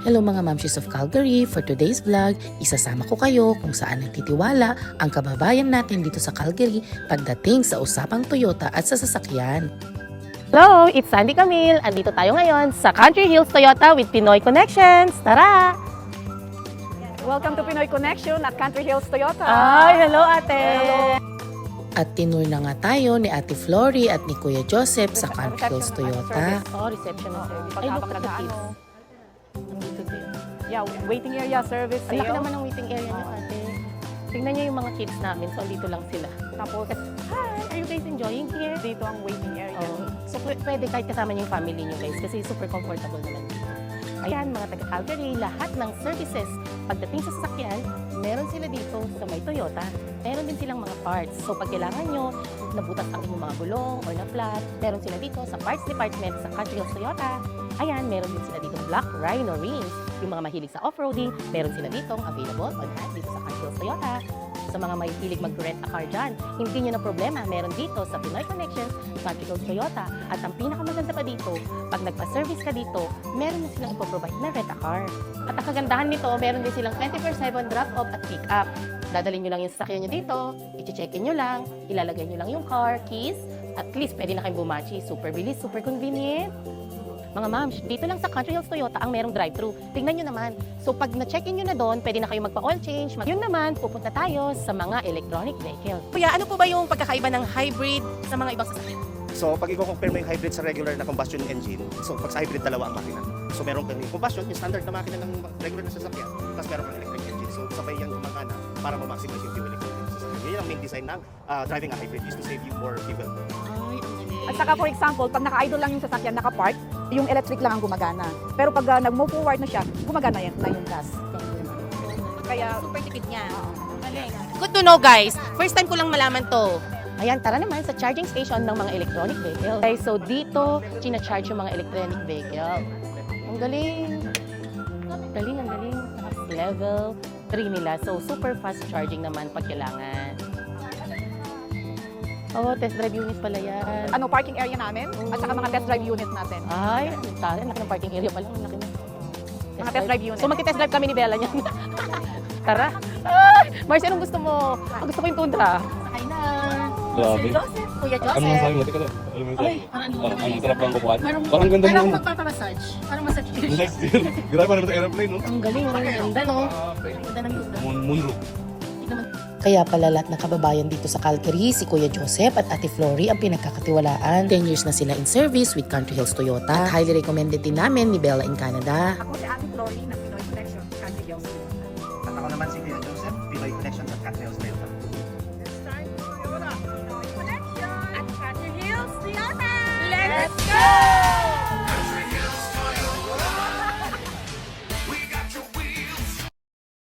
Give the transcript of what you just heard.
Hello mga Mamshis of Calgary! For today's vlog, isasama ko kayo kung saan nagtitiwala ang kababayan natin dito sa Calgary pagdating sa usapang Toyota at sa sasakyan. Hello, it's Sandy Camille. Andito tayo ngayon sa Country Hills Toyota with Pinoy Connections. Tara! Welcome to Pinoy Connection at Country Hills Toyota. Ay, hello ate! Hello. At tinur na nga tayo ni Ate Flory at ni Kuya Joseph sa Country Hills Toyota. Oh, reception and service. Ay, look at the kids. Nandito din. Yeah, waiting area service. Ang laki sale. naman ng waiting area niyo ate. Tingnan niyo yung mga kids namin. So, dito lang sila. Tapos, Hi! Are you guys enjoying here? dito ang waiting area. Oh. So, pwede kahit kasama niyo yung family niyo guys kasi super comfortable naman dito. Ayan, mga taga-Calgary, lahat ng services pagdating sa sasakyan, meron sila dito sa may Toyota. Meron din silang mga parts. So, pag kailangan nyo, nabutas ang inyong mga gulong or na-flat, meron sila dito sa parts department sa Country Hills Toyota. Ayan, meron din sila dito Black Rhino Rims. Yung mga mahilig sa off-roading, meron sila dito available on hand dito sa Country Hills Toyota. Sa mga mahilig mag-rent a car dyan, hindi nyo na problema. Meron dito sa Pinoy Connections, Country Hills Toyota. At ang pinakamaganda pa dito, pag nagpa-service ka dito, meron na silang ipoprovide na rent a car. At ang kagandahan nito, meron din silang 24/7 drop-off at pick-up. Dadalhin nyo lang yung sasakyan nyo dito, i-checkin nyo lang, ilalagay nyo lang yung car, keys, at least pwede na kayong bumachi. Super bilis, super convenient. Mga moms, dito lang sa Country Hills Toyota ang merong drive-thru. Tingnan nyo naman. So pag na-check-in nyo na doon, pwede na kayong magpa-oil change. Yun naman, pupunta tayo sa mga electronic vehicle. Kuya, ano po ba yung pagkakaiba ng hybrid sa mga ibang sasakyan? So, pag i-compare mo yung hybrid sa regular na combustion engine, so pag sa hybrid, dalawa ang makina. So, meron kang yung combustion, yung standard na makina ng regular na sasakyan, tapos meron kang electric engine. So, sabay yung gumagana para ma-maximize yung fuel economy sa sasakyan. Yun ang main design ng driving a hybrid, is to save you more fuel. Ay, ang galing. At saka for example, pag naka-idle lang yung sasakyan, naka-park, yung electric lang ang gumagana. Pero pag nag-move forward na siya, gumagana na yung gas. Kaya, Super tipid niya. Galing. Good to know guys. First time ko lang malaman to. Ayan, tara naman sa charging station ng mga electronic vehicle. Okay, so dito, china-charge yung mga electronic vehicle. Ang galing. Galing, ang galing. Tapos level 3 nila. So, super fast charging naman pag kailangan. Oh, test drive unit pala yan. ano, parking area namin, at saka mga test drive unit natin. Ay, tara, laki ng parking area pala. Ang laki ng Mga test drive unit. So, magti-test drive kami ni Bella niyan. Tara. Ay, Marcy, anong gusto mo? Gusto ko yung Tundra. Sakay na. Grabe. Joseph, Kuya Ano Joseph. sabi mo? Teka lang. Alam mo Ay, yung parang ang sarap ng kukuhan. Parang- Parang ganda Parang mo. magpapamassage. Parang massage. Next year. Grabe naman sa aeroplane, no? Ang galing, ang ganda, no? Ang ganda ng Tundra. Moonroof. Kaya pala lahat ng kababayan dito sa Calgary, si Kuya Joseph at Ate Flory ang pinagkakatiwalaan. 10 years na sila in service with Country Hills Toyota. At highly recommended din namin ni Bella in Canada. Ako si Ate Flory ng Pinoy Connection, Country Hills. At ako naman si Kuya Joseph, Pinoy Connections at Country Hills Toyota.